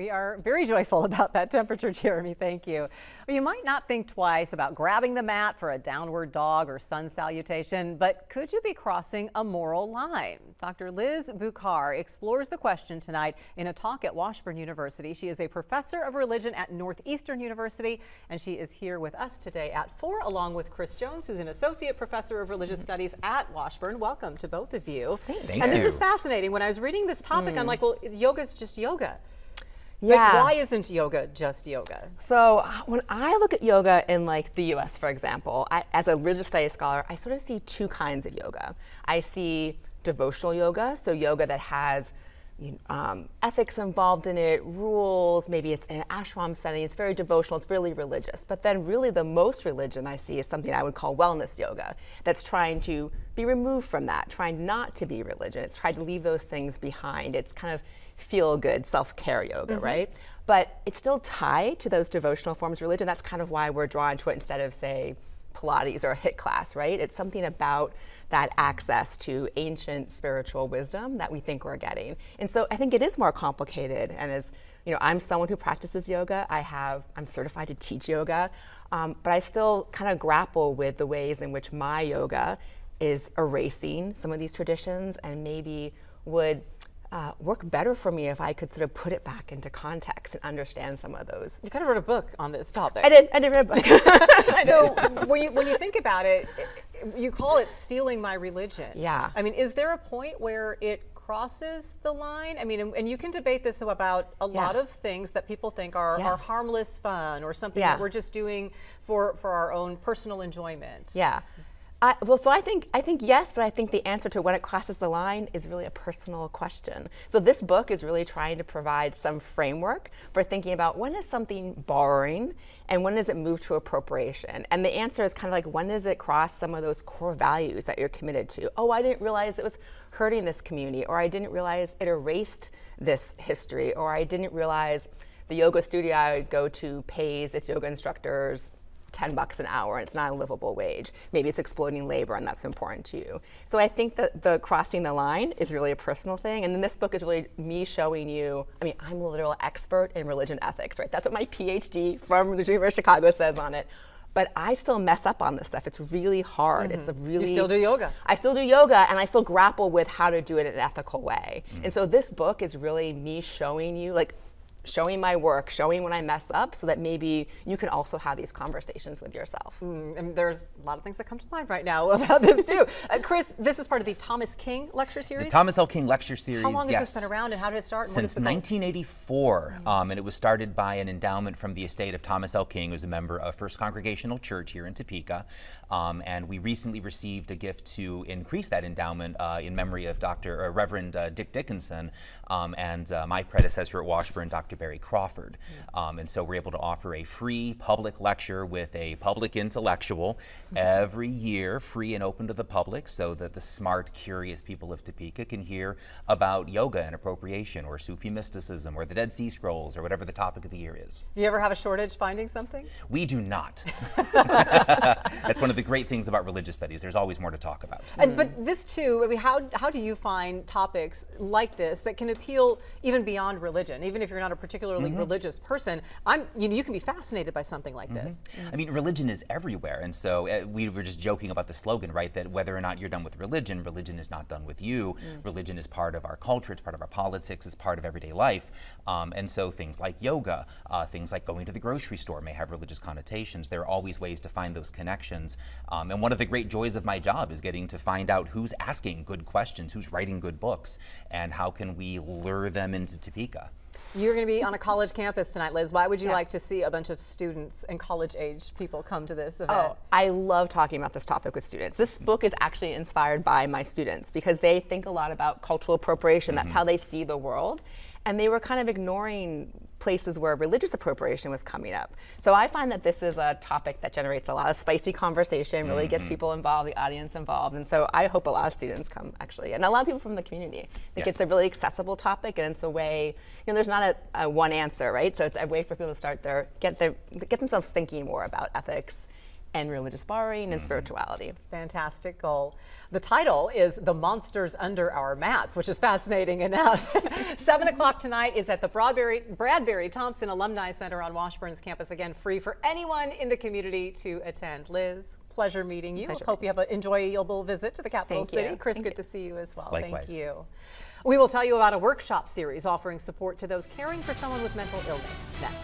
We are very joyful about that temperature, Jeremy. Thank you. Well, you might not think twice about grabbing the mat for a downward dog or sun salutation, but could you be crossing a moral line? Dr. Liz Bukhar explores the question tonight in a talk at Washburn University. She is a professor of religion at Northeastern University, and she is here with us today at 4, along with Chris Jones, who's an associate professor of religious studies at Washburn. Welcome to both of you. Thank you. And this is fascinating. When I was reading this topic, I'm like, well, yoga's just yoga. Yeah. But why isn't yoga just yoga? So when I look at yoga in like the US, for example, as a religious studies scholar, I sort of see two kinds of yoga. I see devotional yoga, so yoga that has ethics involved in it, rules, maybe it's in an ashram setting, it's very devotional, it's really religious. But then really the most religion I see is something I would call wellness yoga, that's trying to be removed from that, trying not to be religion. It's trying to leave those things behind. It's kind of feel-good self-care yoga, right? But it's still tied to those devotional forms of religion. That's kind of why we're drawn to it instead of, say, Pilates or a HIIT class, right? It's something about that access to ancient spiritual wisdom that we think we're getting. And so I think it is more complicated. And as you know, I'm someone who practices yoga. I'm certified to teach yoga, but I still kind of grapple with the ways in which my yoga is erasing some of these traditions and maybe would work better for me if I could sort of put it back into context and understand some of those. You kind of wrote a book on this topic. I did read a book. So when you think about it, you call it stealing my religion. Yeah. I mean, is there a point where it crosses the line? I mean, and you can debate this about a lot of things that people think are harmless fun or something that we're just doing for our own personal enjoyment. Yeah. So I think yes, but I think the answer to when it crosses the line is really a personal question. So this book is really trying to provide some framework for thinking about when is something borrowing and when does it move to appropriation. And the answer is kind of like, when does it cross some of those core values that you're committed to? Oh, I didn't realize it was hurting this community, or I didn't realize it erased this history, or I didn't realize the yoga studio I go to pays its yoga instructors $10 an hour and it's not a livable wage. Maybe it's exploiting labor and that's important to you. So I think that the crossing the line is really a personal thing. And then this book is really me showing you, I mean, I'm a literal expert in religion ethics, right? That's what my PhD from the University of Chicago says on it. But I still mess up on this stuff. It's really hard. It's a really— You still do yoga. I still do yoga, and I still grapple with how to do it in an ethical way. And so this book is really me showing you, like, showing my work, showing when I mess up, so that maybe you can also have these conversations with yourself. And there's a lot of things that come to mind right now about this too. Chris, this is part of the Thomas King lecture series? The Thomas L. King lecture series, How long has this been around and how did it start? And Since 1984, and it was started by an endowment from the estate of Thomas L. King, who was a member of First Congregational Church here in Topeka. And we recently received a gift to increase that endowment in memory of Reverend Dick Dickinson and my predecessor at Washburn, Dr. Barry Crawford. And so we're able to offer a free public lecture with a public intellectual every year, free and open to the public, so that the smart, curious people of Topeka can hear about yoga and appropriation, or Sufi mysticism, or the Dead Sea Scrolls, or whatever the topic of the year is. Do you ever have a shortage finding something? We do not. That's one of the great things about religious studies. There's always more to talk about. But this too, I mean, how do you find topics like this that can appeal even beyond religion, even if you're not a particularly religious person? You can be fascinated by something like this. I mean, religion is everywhere, and so we were just joking about the slogan, right? That whether or not you're done with religion, religion is not done with you. Religion is part of our culture, it's part of our politics, it's part of everyday life. And so things like yoga, things like going to the grocery store may have religious connotations. There are always ways to find those connections. And one of the great joys of my job is getting to find out who's asking good questions, who's writing good books, and how can we lure them into Topeka. You're going to be on a college campus tonight, Liz. Why would you like to see a bunch of students and college-age people come to this event? Oh, I love talking about this topic with students. This book is actually inspired by my students because they think a lot about cultural appropriation. That's how they see the world. And they were kind of ignoring places where religious appropriation was coming up. So I find that this is a topic that generates a lot of spicy conversation, really gets people involved, the audience involved. And so I hope a lot of students come, actually, and a lot of people from the community. I think it's a really accessible topic, and it's a way, there's not a one answer, right? So it's a way for people to start get themselves thinking more about ethics and religious borrowing and spirituality. Fantastic goal. The title is The Monsters Under Our Mats, which is fascinating enough. 7 o'clock tonight is at the Bradbury Thompson Alumni Center on Washburn's campus. Again, free for anyone in the community to attend. Liz, pleasure meeting you. Pleasure. Hope you have an enjoyable visit to the capital Thank you. city. Chris, Thank good you. to see you as well. Likewise. Thank you. We will tell you about a workshop series offering support to those caring for someone with mental illness next.